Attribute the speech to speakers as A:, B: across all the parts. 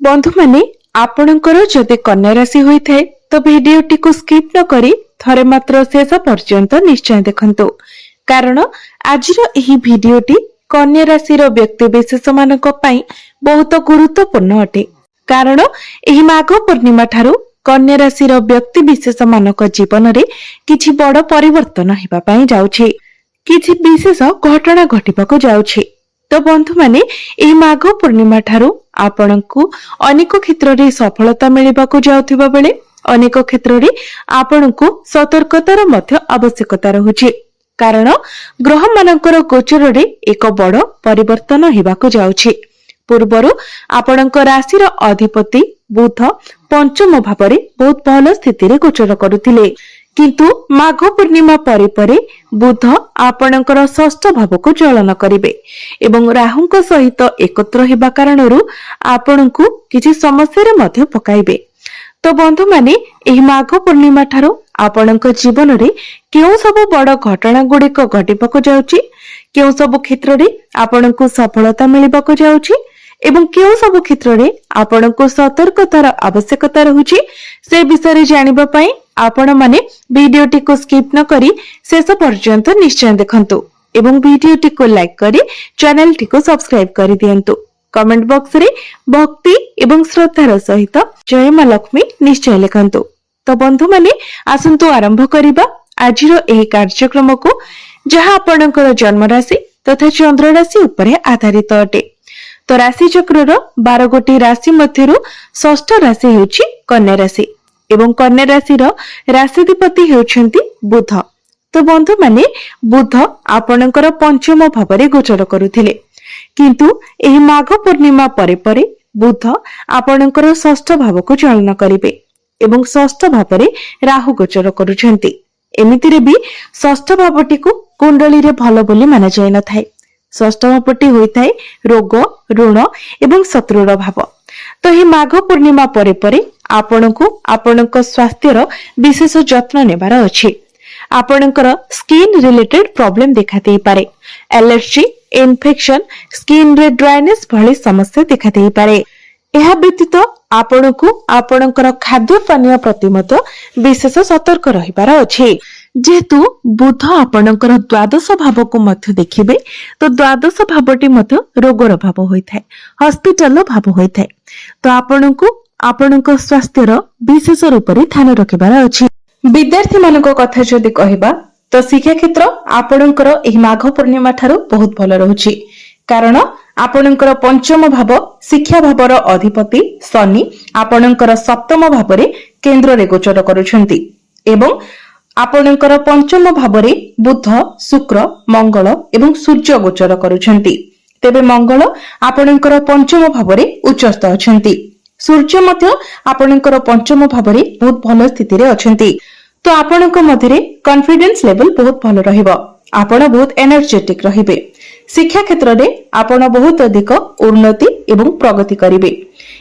A: बंधु माने आपणकर जदि कन्या राशि होइथाय तो भिडियोटी को स्किप न करी थरे मात्र शेष पर्यंत निश्चय देखंतु कारण आजिर एही भिडियोटी कन्या राशि व्यक्ति विशेष मानक पई बहुत गुरुत्वपूर्ण अटे। कारण एही माघ पूर्णिमा ठारू कन्या राशि व्यक्ति विशेष मानक जीवन रे किछि बड़ परिवर्तन हेबा पई जाउछि, किछि विशेष घटना घटिबाको जाउछि। तो बंधु माने एही माघ पूर्णिमा ठारू आपणकु अनेक क्षेत्र रे सफलता मिलिबाको जाउथिबा बेले अनेक क्षेत्र रे आपणकु सतर्कतार मध्य आवश्यकता रहुछि। कारण ग्रह मानकर गोचर रे एक बड़ परिवर्तन हेबाको जाउछि। पूर्वरु आपणक राशिर अधिपति बुध पंचम भावरे बहुत भल स्थिति रे गोचर करुथिले, किंतु माघ पूर्णिमा परे परे बुध आपणकर षष्ठ भावको चलन करिवे एवं राहुंक सहित एकत्र हेबा कारणरू आपणकु किछि समस्या रे मध्य पकाइबे। तो बंधु माने एही माघ पूर्णिमा ठारो आपणक जीवन रे केउ सब बड़ घटना गुड़िक घटिबाको जाउछि, केउ सब क्षेत्र रे आपणकु सफलता मिलिबाको जाउछि एवं केउ सब क्षेत्र रे आपणकु सतर्कतार आवश्यकता रहुछि, से विषय रे जानिबा पई आपण माने भिडियोटी को स्किप न करी शेष पर्यंत निश्चय देखंतु एवं भिडियोटी को लाइक करी चैनल टी को सब्सक्राइब करि दियंतु। कमेंट बॉक्स रे भक्ति एवं श्रद्धार सहित जय मां लक्ष्मी निश्चय लिखंतु। तो बंधु माने आसंतु आरंभ करिबा आजिरो एही कार्यक्रम को, जहां आपणकर जन्म राशि तथा चंद्र राशि उपरे आधारित अटे। तो राशि चक्रर 12 गोटी राशि मध्यरु षष्ठ राशि हेउछि कन्या राशि एवं कन्या राशिर राशिधिपति हेउछन्ति बुध। तो बंधु माने बुध आपणकर पंचम भावरे गोचर करुथिले, किंतु एही माघ पूर्णिमा परे परे बुध आपणकर षष्ठ भावको चलन करिवे एवं षष्ठ भावरे राहु गोचर करुछन्ति। एमितिरे भी षष्ठ भावटी को कुंडली रे भलो बोली माना जाय न थाए। षष्ठ भावटी होइथाय रोग ऋण एवं शत्रुर भाव। तो ही माघ पूर्णिमा परे परे आपणको आपणक स्वास्थ्यर विशेष जत्न नेबार अछि। आपणकर स्किन रिलेटेड प्रॉब्लम देखाते पारे, एलर्जी इन्फेक्शन स्किन रे ड्राइनेस भली समस्या देखाते पारे। एहा व्यतीत आपणको आपणकर खाद्य पानीय प्रति मत विशेष सतर्क रहिबार अछि। जेहेतु बुध आपणकर द्वादश भाव को मध्य देखिबे, तो द्वादश भावटी मध्य रोगर भाव होइथाय, हॉस्पिटल भाव होइथाय। तो आपणको आपणक स्वास्थ्यर विशेष रूप रे ध्यान रखिबार अछि। विद्यार्थी मानको कथा जदि कहिबा तो शिक्षा क्षेत्र आपणकर एही माघ पूर्णिमा ठारू बहुत भल रहुछि। कारण आपणकर पंचम भाव शिक्षा भावर अधिपति शनि आपणकर सप्तम भावरे केंद्र रे गोचर करूछन्ति एवं आपणकर पंचम भावरे बुध शुक्र मंगल एवं सूर्य गोचर करूछन्ति। तेबे मंगल आपणकर पंचम भावरे उच्चस्थ अछन्ति, सूर्य मध्य आपणकर पंचम भावरे बहुत भल स्थिति रे अछन्ति। तो आपणक मध्यरे कॉन्फिडेंस लेवल बहुत भल रहिबो, आपण बहुत एनर्जेटिक रहिबे। शिक्षा क्षेत्र रे आपण बहुत अधिक उन्नति एवं प्रगति करिवे।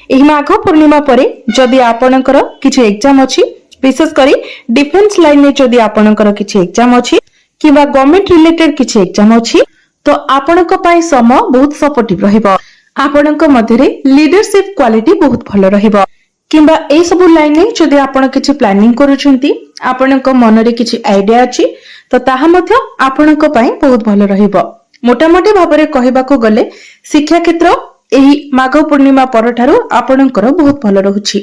A: एही माघ पूर्णिमा परे जदि आपणकर किछि एग्जाम अछि, विशेष करी डिफेंस लाइन में जदि आपणकर किछि एग्जाम अछि किबा गवर्नमेंट रिलेटेड किछि एग्जाम अछि, तो आपणक पई समय बहुत सपोर्टिव रहिबो। आपणक मध्यरे लीडरशिप क्वालिटी बहुत भल रहिबो। किंबा ए सब लाइन में जदि आपण किछि प्लानिंग करूछन्ती, आपणक मन रे किछि आइडिया अछि, तो ताहा मध्य आपणक पई बहुत भल रहिबो। मोटामोटी भाबरे कहिबाको गले शिक्षा क्षेत्र एही माघ पूर्णिमा परठारू आपणकर बहुत भल रहुछि।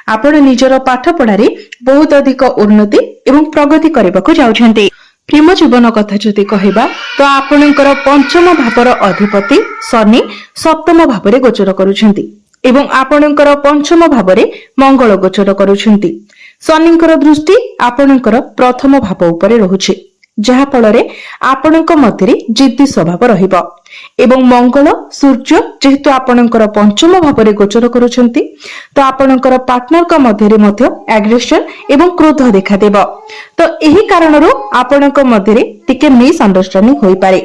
A: आपण निजर पाठ पढ़ारे बहुत अधिक उन्नति एवं प्रगति करबाको जाउछन्ती। प्रेम जीवन कथा जदि कहिबा तो आपणकर पंचम भावर अधिपति शनि सप्तम भावरे गोचर करूछन्ती एवं आपणकर पंचम भावरे मंगल गोचर करूछन्ती। शनिଙ୍କର दृष्टि आपणकर प्रथम भाव उपरे रहुछि, जहा फଳରେ आपणଙ୍କ ମଧ୍ୟରେ जिद्दी स्वभाव रहिबो एवं मंगल सूर्य जेहेतु आपणଙ୍କର पंचम भावरे गोचर करूछन्ती, तो आपणଙ୍କର पार्टनरଙ୍କ ମଧ୍ୟରେ ମଧ୍ୟ एग्रेशन एवं क्रोध देखा देबो। तो एही कारणरो आपणଙ୍କ ମଧ୍ୟରେ टिके मिस अंडरस्टैंडिंग होई पारे,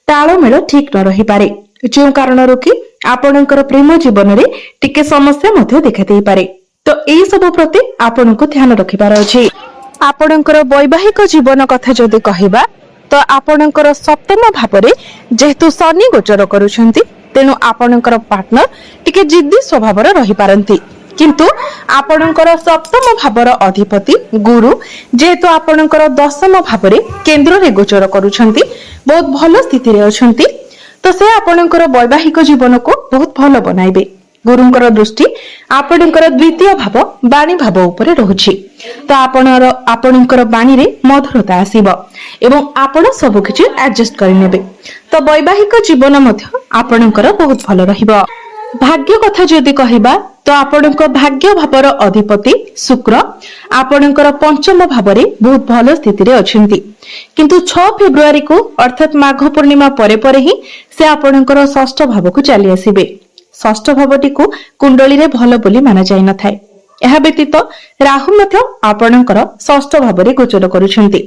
A: ताळमेळ ठीक न रहि पारे, जे कारणरो कि आपणଙ୍କର प्रेम जीवन रे टिके समस्या ମଧ୍ୟ देखा देई पारे। तो एही सब प्रति आपणको ध्यान रखिबार अछि। आपणकर वैवाहिक जीवन कथा जदि कहिबा तो आपणकर सप्तम भावरे जेहेतु शनि गोचर करूछन्ती, तेणु आपणकर पार्टनर टिके जिद्दी स्वभावर रही पारंती किंतु आपणकर सप्तम भावर अधिपति गुरु जेहेतु आपणकर दशम भावरे केंद्र रे गोचर करूछंती बहुत भल स्थिति रे अछंती तो से आपणकर वैवाहिक जीवन को बहुत भल बनाइबे। गुरुंकर दृष्टि आपणकर द्वितीय भाव वाणी भाव उपरे रहुछि तो आपणकर वाणी रे मधुरता आसीबो एवं आपण सब किछि एडजस्ट करि नेबे तो वैवाहिक जीवन मध्य आपणकर बहुत भल रहिबो। भाग्य कथा जदि कहिबा तो आपणकर भाग्य भावर अधिपति शुक्र आपणकर पंचम भावरे बहुत भल स्थिति रे अछंती किंतु 6 फेब्रुआरी को अर्थात माघ पूर्णिमा परे परे ही से आपणकर षष्ठ भाव को चली आसीबे। षष्ठ भावटी को कुंडली रे भल बोली माना जाय न थाए। यह व्यतीत राहु मध्य आपणकर षष्ठ भावरे गोचर करूछंती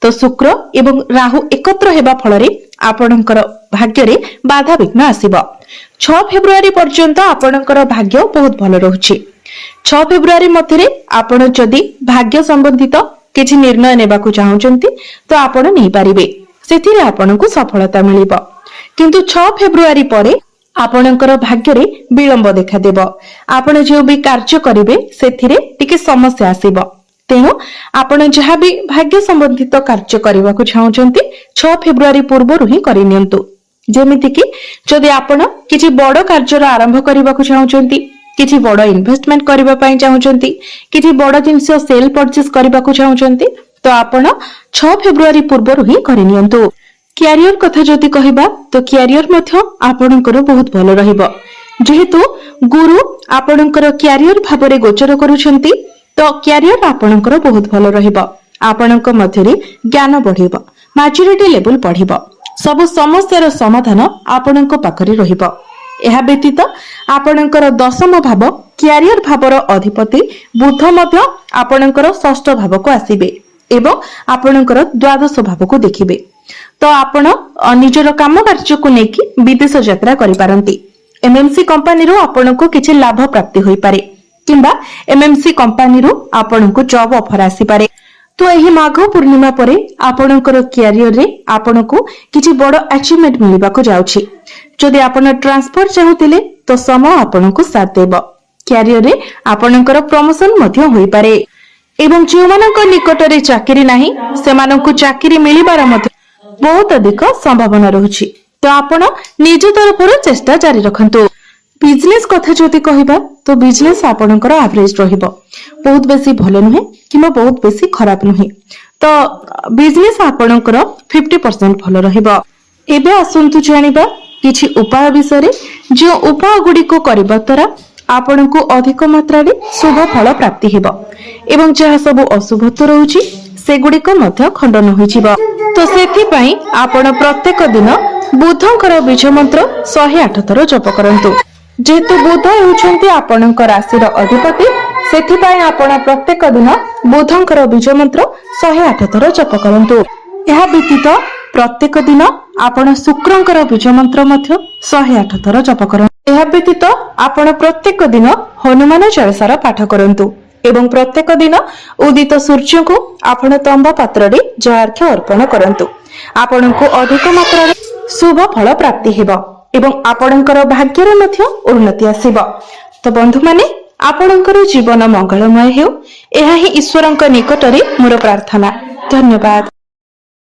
A: तो शुक्र एवं राहु एकत्र हेबा फଳରେ आपणकर भाग्य रे बाधा विघ्न आसीबो। 6 फेब्रुआरी पर्यंत आपणकर भाग्य बहुत भल रहुछि। 6 फेब्रुआरी मध्यरे आपण जदि भाग्य संबंधित किछि निर्णय नेबाकू चाहुचंती तो आपण नै पारिबे सेथिरे आपणकू सफलता मिलिबो किंतु 6 फेब्रुआरी परे आपणकर भाग्य रे विलंब देखा देबो। आपण जे भी कार्य करिवे सेथिरे टिके समस्या आसीबो तेणु आपण जहा भी भाग्य संबंधित कार्य करबाकू चाहुचंती 6 फेब्रुआरी पूर्वरु ही करि नियंतु। जेमिति कि जदि आपण किछि बड़ कार्य आरंभ करबाकू चाहुचंती किछि बड़ इन्वेस्टमेंट करबा पई चाहुचंती किछि बड़ जिंस सेल परचेस करबाकू चाहुचंती तो आपण 6 फेब्रुआरी पूर्वरु ही करि नियंतु। क्यारियर कथा जदि कहिबा तो क्यारियर मध्य आपणकर बहुत भल रहिबो जेहेतु गुरु आपणकर क्यारियर भाबरे गोचर करूछंती तो क्यारियर आपणकर बहुत भल रहिबो। आपणक मध्यरे ज्ञान बढ़िबो मैच्योरिटी लेवल बढ़िबो सब समस्यार समाधान आपणक पाखरे रहिबो। एहा व्यतीत आपणकर दशम भाव क्यारियर भावर अधिपति बुध मध्य आपणकर षष्ठ भाव को आसीबे एवं आपणकर द्वादश भाव को देखिबे तो आपण निजर काम कार्य को लेकी विदेश यात्रा करि पारंती। एमएमसी कंपनी रो आपण को किछि लाभ प्राप्ति होई पारे किंबा एमएमसी कंपनी रो आपण को जॉब ऑफर आसी पारे तो एही माघ पूर्णिमा परे आपणकर कैरियर रे आपण को किछि बड़ अचीवमेंट मिलिबा को जाउछि। जदि आपण ट्रांसफर चाहुतिले तो समय आपण को साथ देबो। कैरियर रे आपणकर प्रमोशन मध्य होई पारे एवं जो मानक निकट रे चाकरी नाही सेमानकु चाकरी मिलिबार मध्य बहुत अधिक संभावना रहुछि तो आपण निज तरफर चेष्टा जारी रखंतु। बिजनेस कथा जदि कहिबा तो बिजनेस आपणकर एवरेज रहिबो बहुत बेसी भलो नुहे किमा बहुत बेसी खराब नुहे तो बिजनेस आपणकर 50% भलो रहिबो। एबे आसंतु जानिबा किछि उपाय विषय जो उपाय गुडी को करबा तरा आपणकु अधिक मात्रा रे शुभ फल प्राप्ति हेबो एवं जहा सब अशुभत्व रहउछि सेगुडी को मध्य खंडन होइजिबो तो सेथि पई आपण प्रत्येक दिन बुधंकर बीज मंत्र 108 थर जप करंतु। जेतु बुध हेउछंती आपणकर राशि रो अधिपति सेथि पई आपण प्रत्येक दिन बुधंकर बीज मंत्र 108 थर जप करंतु। एहा व्यतीत प्रत्येक दिन आपण शुक्रंकर बीज मंत्र मध्य 108 थर जप करंतु। एहा व्यतीत आपण प्रत्येक दिन हनुमान चालीसा पाठ करंतु एवं प्रत्येक दिन उदित सूर्य को आपण तंबा पात्र रे जलार्घ्य अर्पण करंतु। आपणको अधिक मात्रा रे शुभ फल प्राप्ति हेबो एवं आपणकर भाग्य रे मध्य उन्नति आसीबो। तो बंधु माने आपणकर जीवन मंगलमय हेउ एहा ही ईश्वरंक निकट रे मोर प्रार्थना। धन्यवाद।